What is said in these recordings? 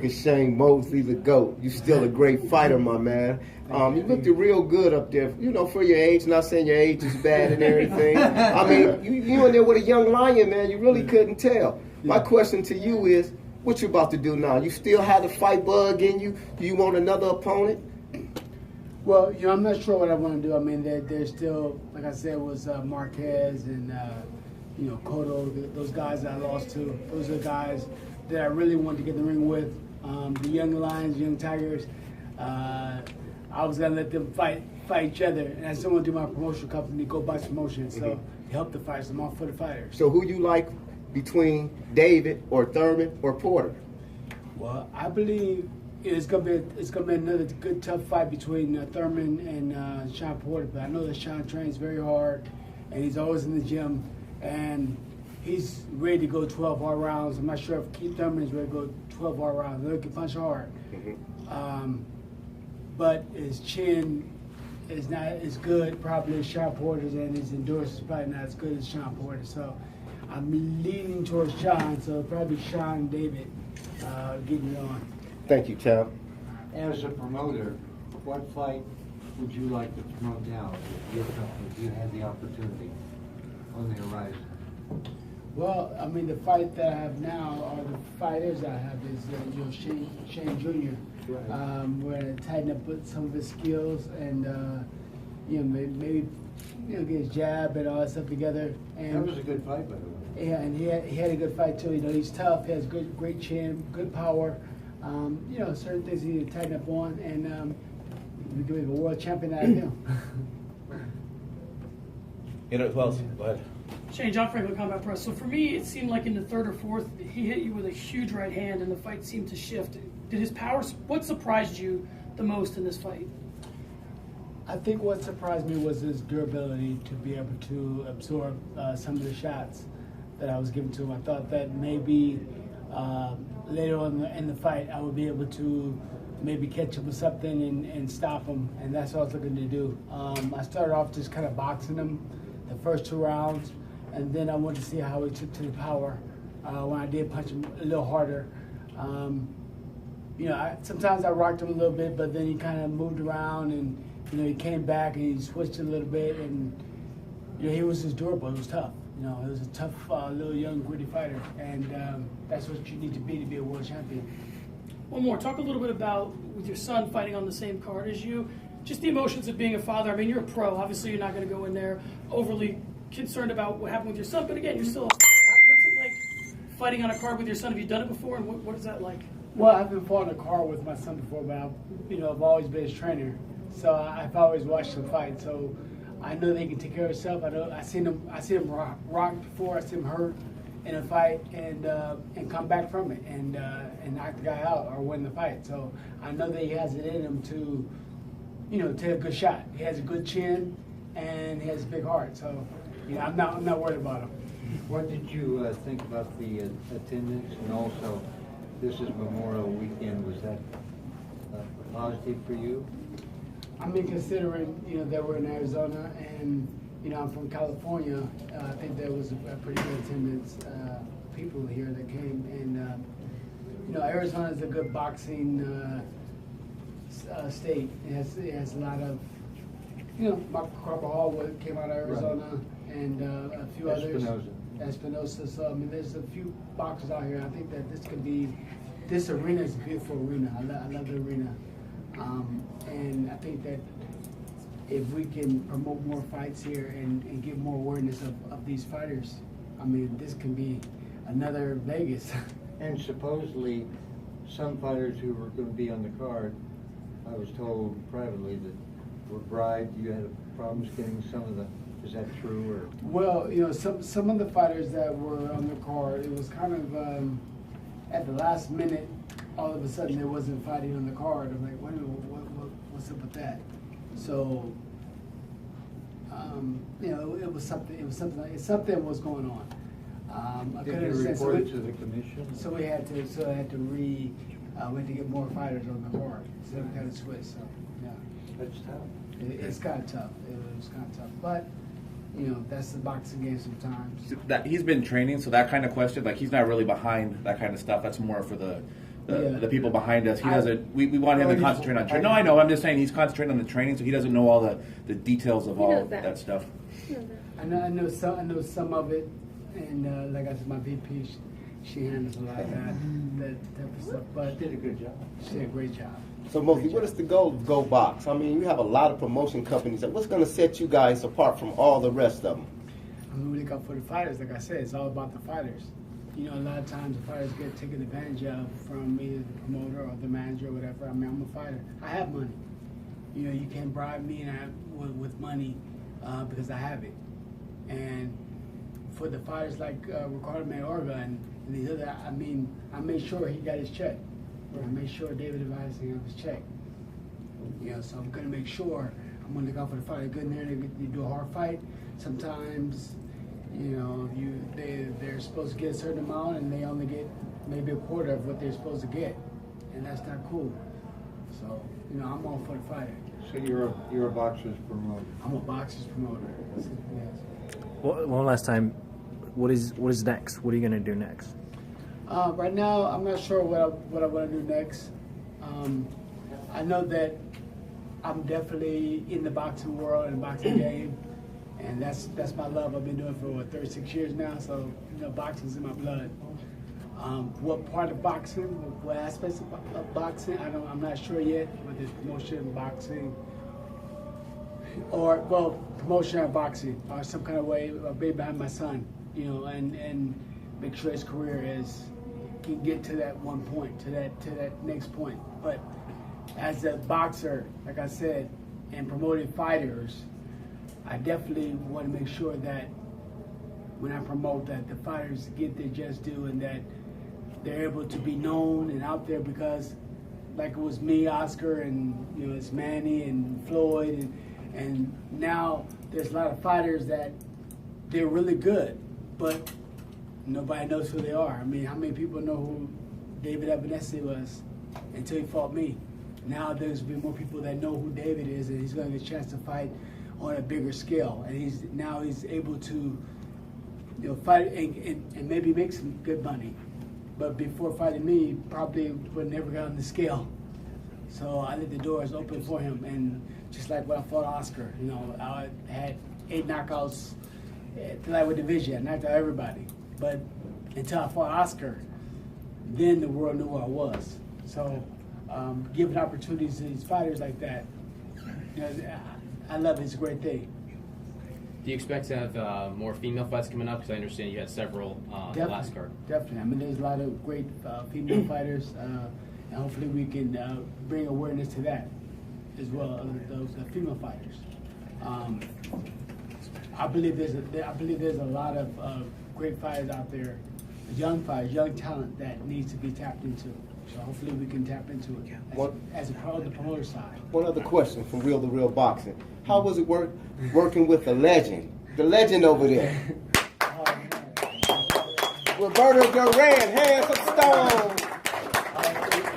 nigga Shane Mosley the GOAT. You still a great fighter, my man. You looked real good up there, you know, for your age. Not saying your age is bad and everything. I mean, you in there with a young lion, man. You really couldn't tell. My question to you is, what you about to do now? You still have the fight bug in you? Do you want another opponent? Well, you know, I'm not sure what I want to do. I mean, there's still, like I said, was Marquez and, you know, Cotto, those guys that I lost to. Those are the guys that I really wanted to get in the ring with. The young lions, young tigers, I was going to let them fight each other. And I still want to do my promotional company, Go Box Promotion, so help the fighters. I'm all for the fighters. So who you like between David or Thurman or Porter? Well, I believe it's gonna be another good tough fight between Thurman and Sean Porter. But I know that Sean trains very hard, and he's always in the gym, and he's ready to go 12 hard rounds. I'm not sure if Keith Thurman is ready to go 12 hard rounds. They can punch hard, but his chin is not as good probably as Sean Porter's, and his endurance is probably not as good as Sean Porter. So I'm leaning towards Sean, so probably Sean and David getting it on. Thank you, champ. As a promoter, what fight would you like to promote now if your company, if you had the opportunity on the horizon? Well, I mean, the fight that I have now, or the fighters I have, is you know, Shane Jr. Right. We're going to tighten up with some of his skills and you know, maybe you know, get his jab and all that stuff together. And That was a good fight, by the way. yeah, and he had a good fight too. You know, he's tough. He has great chin, good power. You know, certain things he need to tighten up on, and we can make a world champion out of him. You know, who else? Go ahead. Shane, John Franklin, Combat Press. So for me, it seemed like in the third or fourth, he hit you with a huge right hand, and the fight seemed to shift. Did his power? What surprised you the most in this fight? I think what surprised me was his durability to be able to absorb some of the shots that I was giving to him. I thought that maybe later on in the fight I would be able to maybe catch him with something and stop him, and that's what I was looking to do. I started off just kind of boxing him the first 2 rounds, and then I wanted to see how he took to the power when I did punch him a little harder. You know, sometimes I rocked him a little bit, but then he kind of moved around, and you know, he came back and he switched a little bit, and you know, he was just durable. It was tough. You know, it was a tough little young gritty fighter, and that's what you need to be a world champion. One more. Talk a little bit about with your son fighting on the same card as you. Just the emotions of being a father. I mean, you're a pro. Obviously, you're not going to go in there overly concerned about what happened with your son. But again, you're still a father. What's it like fighting on a card with your son? Have you done it before? And what is that like? Well, I've been fought in a car with my son before, but I've always been his trainer, so I've always watched him fight. So I know they can take care of themselves. I seen him rock before. I seen him hurt in a fight and come back from it and knock the guy out or win the fight. So I know that he has it in him to, you know, take a good shot. He has a good chin and he has a big heart. So I'm not worried about him. What did you think about the attendance, and also this is Memorial Weekend? Was that positive for you? I mean, considering that we're in Arizona and I'm from California, I think there was a pretty good attendance. People here that came, and Arizona is a good boxing state. It has a lot of Mark Hall came out of Arizona, right. And a few others. Espinosa. So I mean, there's a few boxers out here. I think that this arena is a beautiful arena. I love the arena, and I think that if we can promote more fights here and give more awareness of these fighters, I mean, this can be another Vegas. And supposedly, some fighters who were going to be on the card, I was told privately that were bribed. You had problems getting some of the. Is that true? Or? Well, some of the fighters that were on the card, it was kind of at the last minute. All of a sudden, there wasn't fighting on the card. I'm like, wait a minute, what's up with that? So, it was something. It was something. Something was going on. Did you report it to the commission? So we had to. So I had to we had to get more fighters on the card. So we kind of switched. So yeah, that's tough. It's kind of tough. It was kind of tough, but. That's the boxing game sometimes. That he's been training, so that kind of question, like he's not really behind that kind of stuff. That's more for the the people behind us. He doesn't. We want him to concentrate on training. No, I know. I'm just saying he's concentrating on the training, so he doesn't know all the details of all that stuff. I know some of it, and like I said, my VP, she handles a lot of that type of stuff. But Did a good job. she did a great job. So Mosley, what is the goal of Go Box? I mean, you have a lot of promotion companies. What's going to set you guys apart from all the rest of them? I'm really out for the fighters. Like I said, it's all about the fighters. You know, a lot of times the fighters get taken advantage of from either the promoter or the manager or whatever. I mean, I'm a fighter. I have money. You know, you can't bribe me with money because I have it. And for the fighters like Ricardo Mayorga and these other, I mean, I made sure he got his check. I made sure David Avanesyan got his check. You know, so I'm going to make sure I'm going to look out for the fighter. Good in there, they do a hard fight. Sometimes, you know, they're supposed to get a certain amount and they only get maybe a quarter of what they're supposed to get, and that's not cool. So, you know, I'm all for the fighter. So you're a boxer's promoter. I'm a boxer's promoter. Yes. Well, one last time, what is next? What are you going to do next? Right now, I'm not sure what I want to do next. I know that I'm definitely in the boxing world and boxing game, and that's my love. I've been doing it for 36 years now, so you know, boxing's in my blood. What part of boxing, what aspects of boxing, I'm not sure yet. Whether it's promotion, boxing, or promotion or boxing, or some kind of way. I'll be behind my son, you know, and make sure his career can get to that one point, to that next point. But as a boxer, like I said, and promoting fighters, I definitely want to make sure that when I promote that the fighters get their just due and that they're able to be known and out there, because like it was me, Oscar, and you know, it's Manny and Floyd, and now there's a lot of fighters that they're really good, but nobody knows who they are. I mean, how many people know who David Avanesyan was until he fought me? Now there's been more people that know who David is, and he's going to get a chance to fight on a bigger scale, and he's able to, you know, fight and maybe make some good money. But before fighting me, probably would never got on the scale. So I let the doors open for him, and just like when I fought Oscar, you know, I had 8 knockouts at the lightweight division. I knocked out everybody. But until I fought Oscar, then the world knew who I was. So giving opportunities to these fighters like that, you know, I love it. It's a great thing. Do you expect to have more female fights coming up? Because I understand you had several last card. Definitely. I mean, there's a lot of great female fighters, and hopefully we can bring awareness to that as well, those female fighters. I believe there's a lot of great fighters out there, young fighters, young talent that needs to be tapped into. So hopefully we can tap into it as a part of the promoter side. One other question from Real to Real Boxing. How was it working with the legend over there? Roberto Duran, hands of stone.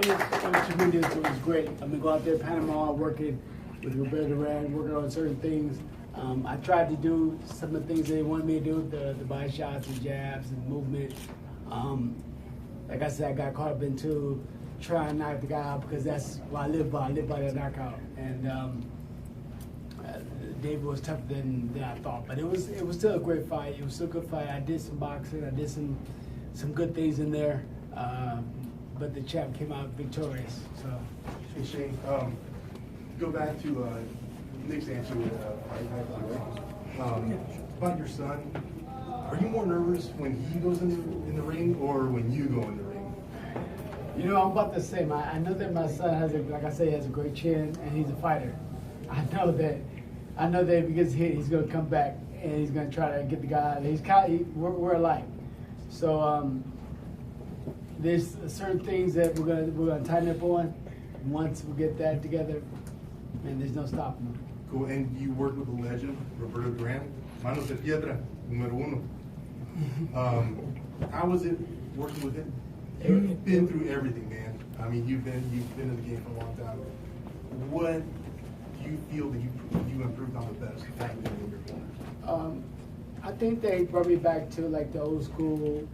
It was tremendous. It was great. I mean, go out there, Panama, working with Roberto Duran, working on certain things. I tried to do some of the things they wanted me to do, the body shots, the jabs, and movement. Like I said, I got caught up into trying to knock the guy out because that's what I live by. I live by that knockout. And David was tougher than I thought, but it was still a great fight. It was still a good fight. I did some boxing. I did some good things in there, but the champ came out victorious. So, hey Shane, go back to Nick's answer with about your son. Are you more nervous when he goes in the ring or when you go in the ring? You know, I'm about the same. I know that my son has like I say, he has a great chin and he's a fighter. I know that if he gets hit, he's going to come back and he's going to try to get the guy. We're alike. So there's certain things that we're going to tighten up on. Once we get that together, and there's no stopping him. Cool. And you work with a legend, Roberto Duran, Manos de Piedra, número uno. How was it working with him? You've been through everything, man. I mean, you've been in the game for a long time. What do you feel that you improved on the best having him in your corner? I think they brought me back to like the old school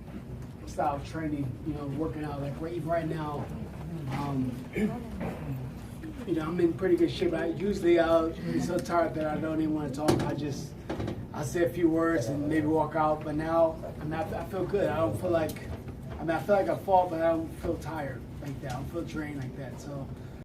style training. You know, working out like right now. You know, I'm in pretty good shape. Usually I'll be so tired that I don't even want to talk. I'll say a few words and maybe walk out. But now I feel good. I don't feel like, I feel like I fought, but I don't feel tired like that. I don't feel drained like that. So